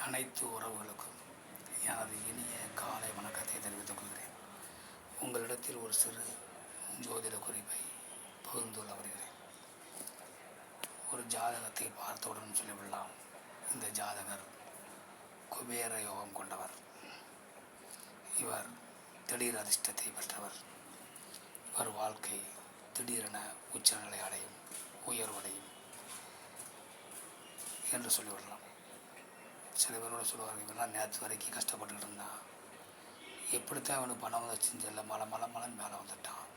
அனைத்து உறவுகளுக்கும் எனது இனிய காலை வணக்கத்தை தெரிவித்துக் கொள்கிறேன். உங்களிடத்தில் ஒரு சிறு ஜோதிட குறிப்பை பகிர்ந்துள்ள வருகிறேன். ஒரு ஜாதகத்தை பார்த்தவுடன் சொல்லிவிடலாம், இந்த ஜாதகர் குபேர யோகம் கொண்டவர், இவர் திடீர் அதிர்ஷ்டத்தை பெற்றவர், இவர் வாழ்க்கை திடீரென உச்சநிலை அடையும், உயர்வடையும் என்று சொல்லிவிடலாம். சில பேரோட சொல்லுவாங்க, இவெல்லாம் நேற்று வரைக்கும் கஷ்டப்பட்டுக்கிட்டு இருந்தான், எப்படித்தான் அவனுக்கு பணம் வந்துச்சுன்னு தெரியல, மலை மேலே வந்துட்டான்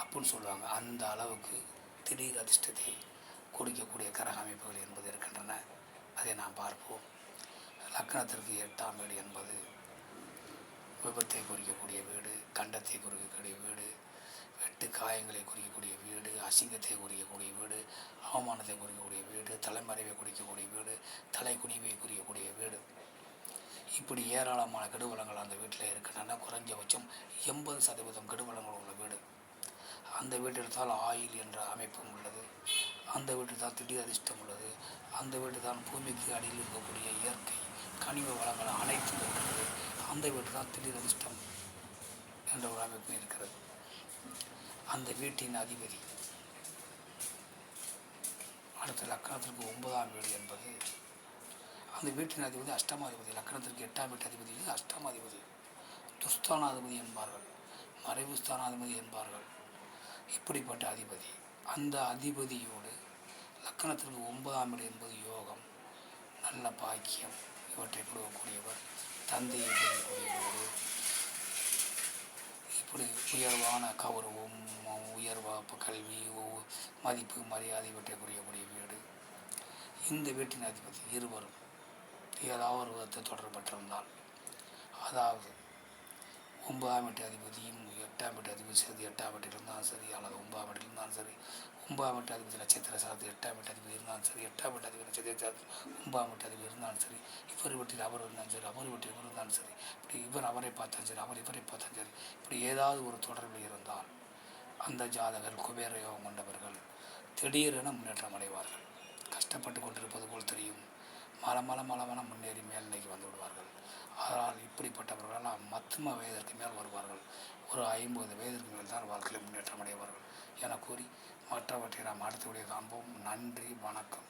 அப்படின்னு சொல்லுவாங்க. அந்த அளவுக்கு திடீர் அதிர்ஷ்டத்தை கொடுக்கக்கூடிய கிரக அமைப்புகள் என்பது இருக்கின்றன. அதை நாம் பார்ப்போம். லக்னத்திற்கு 8ஆம் வீடு என்பது விபத்தை குறிக்கக்கூடிய வீடு, கண்டத்தை குறிக்கக்கூடிய வீடு, வெட்டு காயங்களை குறிக்கக்கூடிய வீடு, அசிங்கத்தை குறிக்கக்கூடிய வீடு, அவமானத்தை குறிக்கக்கூடிய வீடு, தலைமறைவை குறிக்கக்கூடிய வீடு, தலை குனிவை குறிக்கக்கூடிய வீடு. இப்படி ஏராளமான கெடுவலங்கள் அந்த வீட்டில் இருக்கின்றன. குறைஞ்சபட்சம் 80% கெடுவலங்கள் உள்ள வீடு. அந்த வீட்டில் தான் ஆயில் என்ற அமைப்பும் உள்ளது. அந்த வீட்டில் தான் திடீர் அதிர்ஷ்டம் உள்ளது. அந்த வீட்டில் தான் பூமிக்கு அடியில் இருக்கக்கூடிய இயற்கை கனிம வளங்கள் அனைத்தும் இருக்கிறது. அந்த வீட்டில் தான் திடீர் அதிர்ஷ்டம் என்ற ஒரு அமைப்பு இருக்கிறது. அந்த வீட்டின் அதிபதி அடுத்த லக்கணத்திற்கு 9ஆம் வீடு என்பது, அந்த வீட்டின் அதிபதி அஷ்டமாதிபதி. லக்கணத்திற்கு 8ஆம் வீட்டு அதிபதி அஷ்டமாதிபதி, துஸ்தானாதிபதி என்பார்கள், மறைவு ஸ்தானாதிபதி என்பார்கள். இப்படிப்பட்ட அதிபதி, அந்த அதிபதியோடு லக்கணத்திற்கு 9ஆம் வீடு என்பது யோகம், நல்ல பாக்கியம், இவற்றை கொடுக்கக்கூடியவர், தந்தையை கொடுக்கக்கூடியவர், இப்படி உயர்வான கௌரவம், உயர்வான கல்வி, மதிப்பு, மரியாதை இவற்றை புரியக்கூடிய வீடு. இந்த வீட்டின் அதிபதி இருவரும் ஏதாவது ஒரு விதத்தை தொடர்பற்றிருந்தால், அதாவது 9ஆம் வீட்டு அதிபதியும் 8ஆம் வீட்டு அதிபதி சேர்ந்து 8ஆம் வீட்டில் இருந்தாலும் சரி, அல்லது 9ஆம் வீட்டில் இருந்தாலும் சரி, 9ஆம் வீட்டு அதிபதி நட்சத்திர சார்ந்து 8ஆம் வீட்டு அதிபதி இருந்தாலும் சரி, 8ஆம் வீட்டு அதிபதி நட்சத்திர சார்ந்து 9ஆம் வீட்டு அதிபதி இருந்தாலும் சரி, இவர் வீட்டில் அவர் இருந்தாலும் சரி, அவர் வீட்டில் இவர் இருந்தாலும் சரி, இப்படி இவர் அவரை பார்த்தாலும் சரி, அவர் இவரை பார்த்தாலும் சரி, இப்படி ஏதாவது ஒரு தொடர்பில் இருந்தால் அந்த ஜாதகர் குபேர யோகம் கொண்டவர்கள் திடீரென முன்னேற்றம் அடைவார்கள். கஷ்டப்பட்டு கொண்டிருப்பது போல் தெரியும், மல முன்னேறி மேல்நிலைக்கு வந்து விடுவார்கள். அதனால் இப்படிப்பட்டவர்களெல்லாம் மத்தும வயதிற்கு மேல் வருவார்கள். ஒரு 50 வயதிற்கு மேல் தான் வாழ்க்கையில் முன்னேற்றம் அடைவார்கள் என கூறி மற்றவற்றை நாம் அடுத்த காண்போம். நன்றி, வணக்கம்.